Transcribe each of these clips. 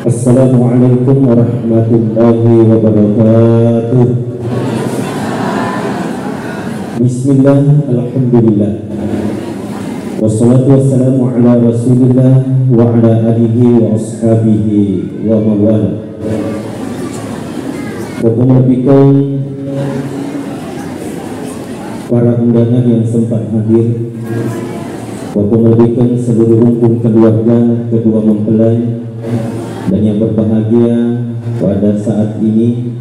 Assalamualaikum warahmatullahi wabarakatuh. Bismillah, alhamdulillah, wassalatu wassalamu ala rasulillah wa ala alihi wa ashabihi wa mawala. Wabarakatuh para undangan yang sempat hadir, wabarakatuh seluruh rukun keluarga kedua mempelai dan yang berbahagia pada saat ini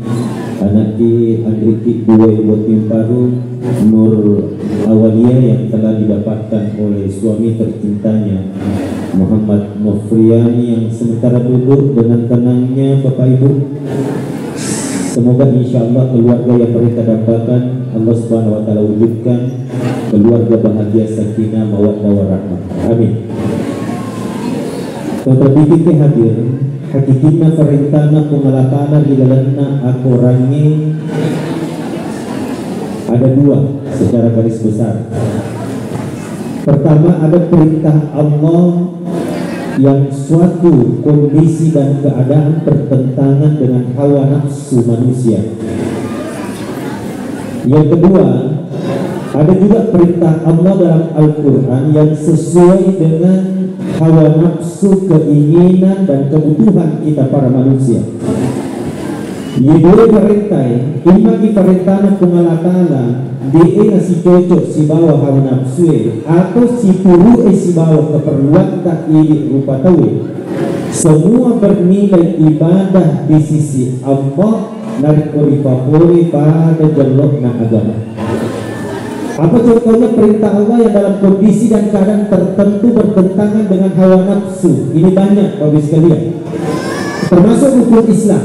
anakki Andriki Dua Botimparu Nur Awalia yang telah didapatkan oleh suami tercintanya Muhammad Nofriani yang sementara duduk dengan tenangnya Bapak Ibu. Semoga insya Allah keluarga yang mereka dapatkan Allah Subhanahu wa Ta'ala wujudkan keluarga bahagia, sakinah, mawaddah warahmah. Amin. Terbidik hadir hakikina perintahna pengelatana di dalamnya aku rangi ada dua secara garis besar. Pertama, ada perintah Allah yang suatu kondisi dan keadaan bertentangan dengan hawa nafsu manusia. Yang kedua, ada juga perintah Allah dalam Al-Quran yang sesuai dengan hawa nafsu, keinginan dan kebutuhan kita para manusia. Ini dua perintah, ini bagi perintah pengalatana dia nasi cocok si bawah hawa nafsu atau si turu si bawah keperluan tak ini rupa tahu. Semua bernilai ibadah di sisi Allah dan korifapori pada jalurna agama. Apa contohnya perintah Allah yang dalam kondisi dan keadaan tertentu bertentangan dengan hawa nafsu? Ini banyak Bapak sekalian, termasuk hukum Islam.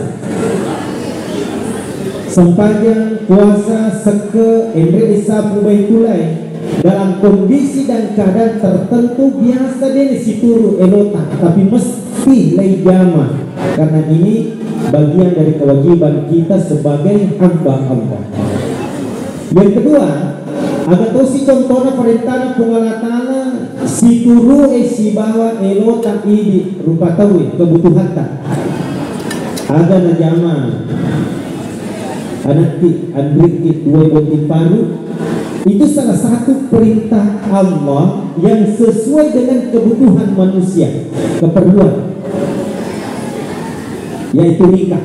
Sembahyang, puasa, seke, emre isabu baitulai dalam kondisi dan keadaan tertentu biasa dia si turu elota, tapi mesti lay jama karena ini bagian dari kewajiban kita sebagai hamba Allah. Yang kedua, agak tahu si contohnya perintah pengalatana si turu si bawa elota ini rupa tahu kebutuhan tak ada najama anakki Andriki Dua Botimparu itu salah satu perintah Allah yang sesuai dengan kebutuhan manusia, keperluan, yaitu nikah.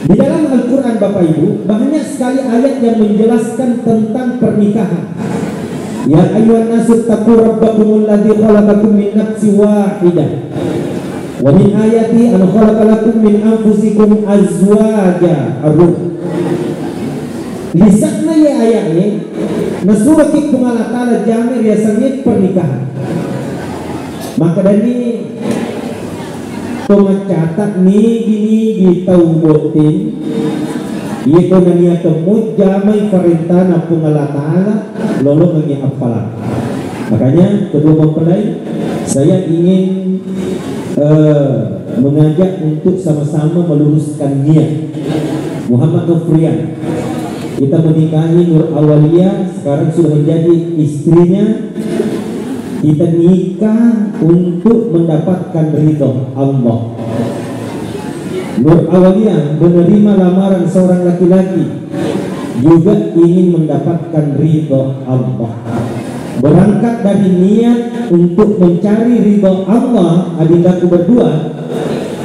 Di dalam Al-Quran Bapak Ibu banyak sekali ayat yang menjelaskan tentang pernikahan. Ya ayyuhan nasu taqu rabbakumul ladzi khalaqakum min nafsin wahidah wa min ayati an khalaqalakum min anfusikum azwaja ar-ruh. Lisakna ya ayatnya nasurat pengalatana jamir ya sangit pernikahan. Maka dari catat nih gini di tahu botin itu namanya temu jamai perintah pengalatana lalu mengi apalah. Makanya kedua mempelai saya ingin mengajak untuk sama-sama meluruskan niat. Muhammad Nofrian, kita menikahi Nur Awalia, sekarang sudah menjadi istrinya. Kita nikah untuk mendapatkan ridho Allah. Nur Awalia menerima lamaran seorang laki-laki juga ingin mendapatkan ridho Allah. Berangkat dari niat untuk mencari ridho Allah adindaku berdua,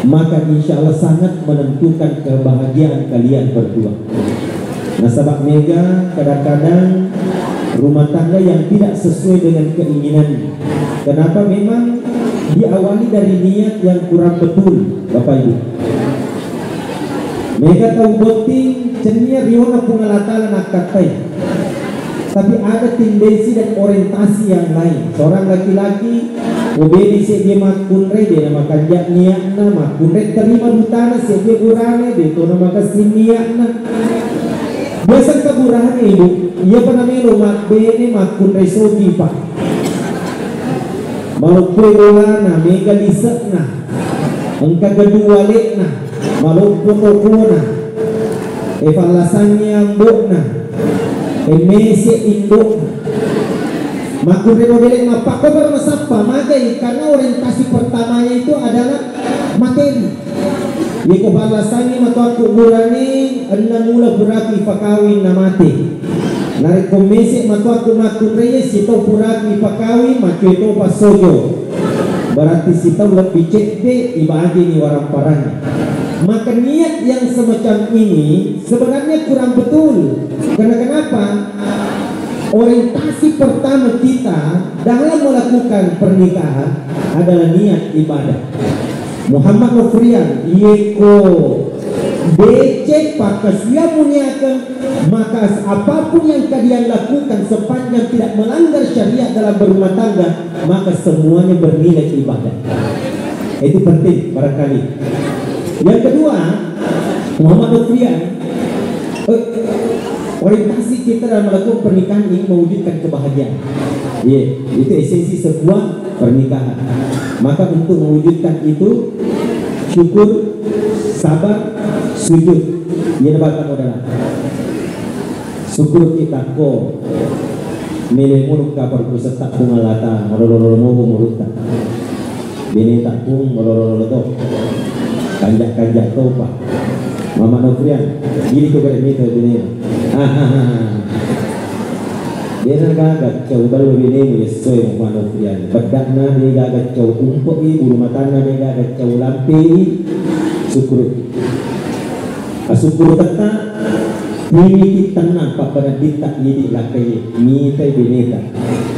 maka insya Allah sangat menentukan kebahagiaan kalian berdua. Nah sahabat Mega, kadang-kadang rumah tangga yang tidak sesuai dengan keinginan. Kenapa? Memang diawali dari niat yang kurang betul Bapak Ibu. Mega tahu boting cenia riona pengalatalan akatai, tapi ada tendensi dan orientasi yang lain. Seorang laki-laki obedi dia makun dia namakan niatna makun terima dutana dia urane dia tu namakan niatna. Biasa kaburahan ibu, ia pernah melo mak bene makun resogi pak. Malu kuelana mega lisakna, engka kedua lekna, malu pokokona, evalasannya ambokna, emese indokna. Makun remodeling mapak bermasapa magai karena orientasi pertamanya itu adalah materi. Ye kebalasannya matu aku burani anda mula berapi pakawin namate. Narik komisi matu aku makun reye sito purapi pakawin matu itu pasojo. Berarti sito lebih cekde ibadi ni warang parang. Maka niat yang semacam ini sebenarnya kurang betul. Karena kenapa? Orientasi pertama kita dalam melakukan pernikahan adalah niat ibadah. Muhammad Nofrian yeko becek pakas dia muniakan, maka apapun yang kalian lakukan sepanjang tidak melanggar syariat dalam berumah tangga, maka semuanya bernilai ibadah. Itu penting barangkali. Yang kedua, Muhammad Nofrian orientasi kita dalam melakukan pernikahan ini mewujudkan kebahagiaan. Itu esensi sebuah pernikahan. Maka untuk mewujudkan itu, syukur, sabar, sujud. Ia dapat modal. Syukur kita ko milih muluk kapar kusetak pungalata molololo mogo mulukta. Bini tak pun molololo to. Kanjak-kanjak to pak. Mama Nofrian, gini ko balik mito bini. Dia nak gagat jauh baru bini mu sesuai Mama Nofrian. Bedak na dia gagat jauh umpuk i, bulu mata na dia gagat jauh lampi. Syukur. Syukur kata ini tenang pak pada kita ini lakai mitai bini ta.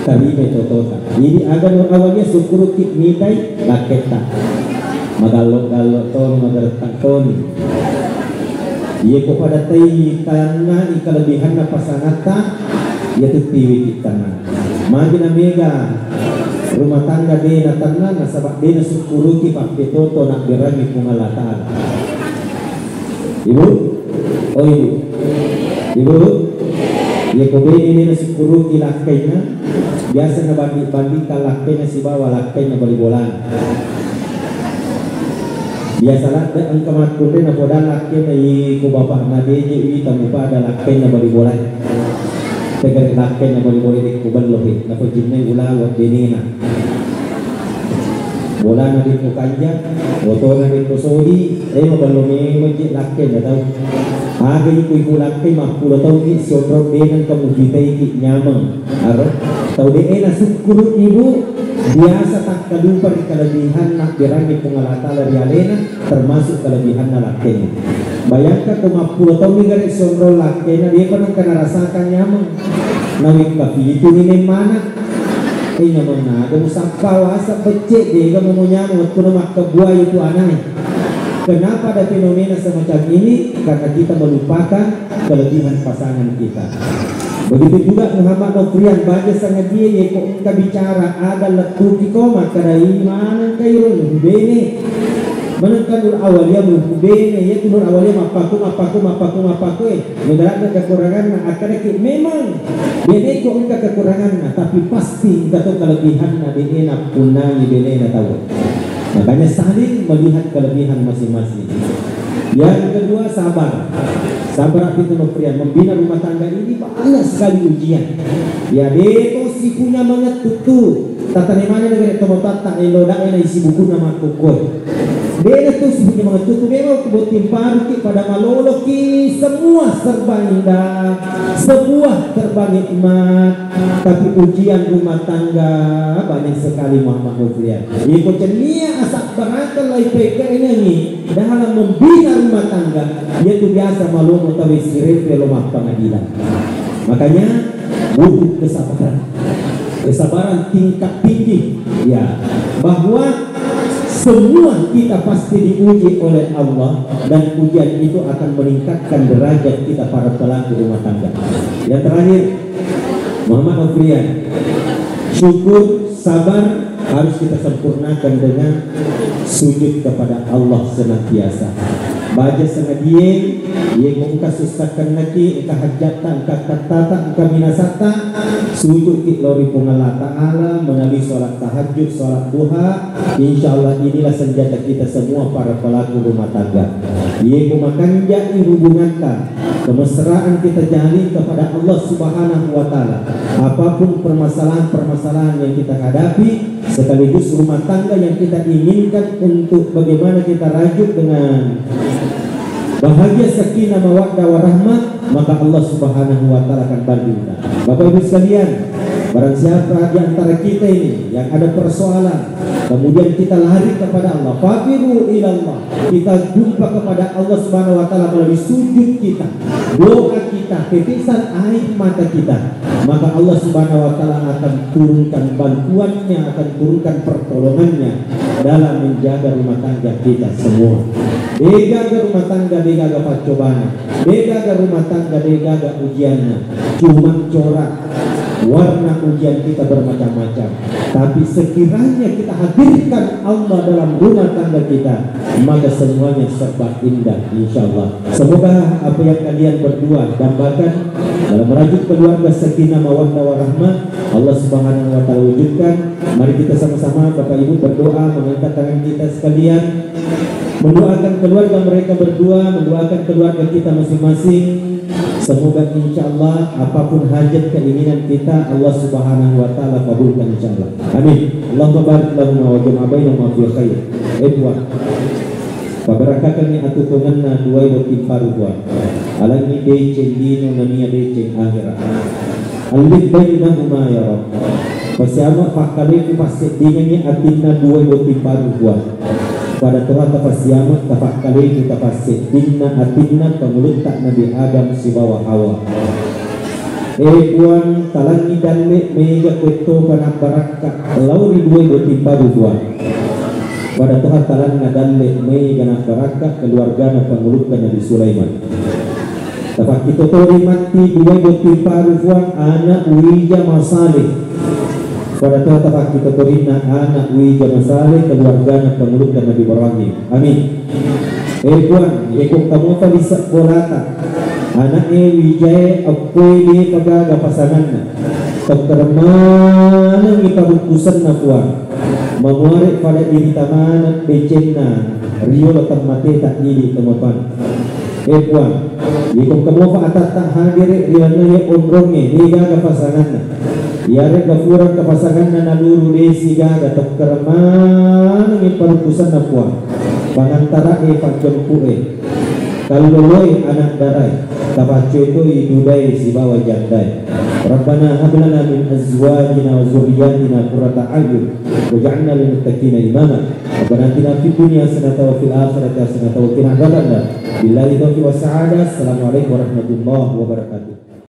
Tari meto ta. Jadi agar awalnya syukur kit mitai lakai ta. Magalok-galok ton, magartak ton. Ia kepada tayi tanah i kelebihan na pasanata yaitu tiwi tanah. Magi na mega rumah tangga de na tanah na sabak de na syukuruki pak petoto nak berami pungalataan. Ibu, oh ibu, ia kebeni de na syukuruki lakainya. Biasa na banding-bandingkan lakainya si bawa lakainya bali bolan. Biasalah ang kamatkurin na podan laki na ko bapak na deje ita mo pa ada laki na balibolay. Tegar laki na balibolay di kuban lohi na pajimay ula wat dinina. Bola na din ko kanya, oto na din ko sodi, mabalumi majit laki na daw. Agay ko laki mapulo taw di siotro din ang kamukitay ki nyamang. Aro, taw di na syukur ibu. Biasa tak kadupa di kelebihan nak dirani pengalata lari alena termasuk kelebihan na lakenya. Bayangkan kemapuluh tahun ni garis somro lakenya dia pernah kena rasakan nyamang. Nawik kapi itu ni mana? Nyamang na ada musapa wasa becek dia kamu mau nyamang waktu nama kebuah itu aneh. Kenapa ada fenomena semacam ini? Karena kita melupakan kelebihan pasangan kita. Begitu juga Muhammad Nofrian baca sangat dia ye kok kita bicara ada letu koma kadai mana kairun bene menekan awalnya bene ya tur awalnya mapaku negara kekurangan akademik memang bene kok enggak kekurangan tapi pasti enggak tahu kelebihan bene na punai bene na tahu. Makanya saling melihat kelebihan masing-masing. Yang kedua sabar. Sabar itu Nofrian membina rumah tangga ini banyak sekali ujian. Ya beto si punya mengetutu. Tata ni mana negara tomotata eloda ena isi buku nama kokoi. Beda tu si punya mengetutu memang kebutin paruki pada malolo kini semua serba indah, sebuah serba nikmat. Tapi ujian rumah tangga banyak sekali Muhammad Nofrian. Iko cenia asak berakan lai peka ini dalam membina rumah tangga. Dia tu biasa malu utawi sirip lemah pengadilan. Makanya butuh kesabaran tingkat tinggi ya, bahwa semua kita pasti diuji oleh Allah dan ujian itu akan meningkatkan derajat kita para pelaku rumah tangga. Yang terakhir Muhammad Nofrian, syukur, sabar harus kita sempurnakan dengan sujud kepada Allah senantiasa. Baca sengadien, ia muka susahkan lagi, engkau hajatan, engkau katata, engkau minasata, sujud lori Allah Ta'ala, melalui sholat tahajud, sholat duha. Insya Allah inilah senjata kita semua para pelaku rumah tangga. Ia memakan jai hubungan kemesraan kita jalin kepada Allah Subhanahu wa taala. Apapun permasalahan-permasalahan yang kita hadapi, sekaligus rumah tangga yang kita inginkan untuk bagaimana kita rajuk dengan bahagia, sakinah, mawaddah warahmah, maka Allah Subhanahu wa taala akan bantu kita. Bapak Ibu sekalian, barang siapa di antara kita ini yang ada persoalan, kemudian kita lari kepada Allah, faqiru ilallah, kita jumpa kepada Allah Subhanahu wa taala melalui sujud kita, doa kita, titisan air mata kita, maka Allah Subhanahu wa taala akan turunkan bantuannya, akan turunkan pertolongannya dalam menjaga rumah tangga kita semua. Degaga rumah tangga, degaga pacobana, degaga rumah tangga, degaga ujiannya. Cuma corak warna ujian kita bermacam-macam, tapi sekiranya kita hadirkan Allah dalam rumah tangga kita, maka semuanya serba indah insyaallah. Semoga apa yang kalian berdua dambakan dalam merajuk keluarga sakinah mawaddah warahmah, Allah Subhanahu wa taala wujudkan. Mari kita sama-sama Bapak Ibu berdoa, mengangkat tangan kita sekalian, mendoakan keluarga mereka berdua, mendoakan keluarga kita masing-masing. Semoga insyaallah apapun hajat keinginan kita, Allah Subhanahu wa taala kabulkan insyaallah. Amin. Allahumma barik lahum wa jam' bainahum fi khair. Edwa. Pabarakakan ni atutungan na duay wa timparuwa. Alangi de cendino namia de ceng akhirat. Alif bainahuma ya Rabb. Pasiama fakale ku pasedingan ni atinna duay wa timparuwa. Pada Tuhan tafasiyama tafakkali kita fasih dinna atinna penguluntak Nabi Adam si bawah Hawa. Buan talangi dalme mega kweto kana baraka lauri dua timpa dua. Pada Tuhan talangi dalme mega na baraka keluarga na penguluntak Nabi Sulaiman. Tafak kita tori mati dua timpa dua anak wija masalih. Pada Tuhan tapak kita terina anak wija masalih keluarga na pengulungan Nabi Ibrahim. Amin. Buan, kung kamu tadi sekolata anak wijay apoy pagaga pasangan na pagkaramanan iparutusan na kuwan mamuari pada diri taman at becen na riyo latang mati tak nili tamapan. Buan, kung kamu pa atatang hadiri riyo na yung umrongnya higa pasangan na yare gafuran kapasangan na naluru desi gaga tok keraman ng parupusan na puan pangantara pagjempu kaluluy anak daray kapatyo ito iduday si bawa jandai. Rabbana hablana min azwajina wa zurriyatina qurrata a'yun waj'alna lil muttaqina imama. Rabbana atina fid dunya hasanatan wa fil akhirati hasanatan wa qina adzabannar. Billahi taufiq wa sa'adah. Assalamualaikum warahmatullahi wabarakatuh.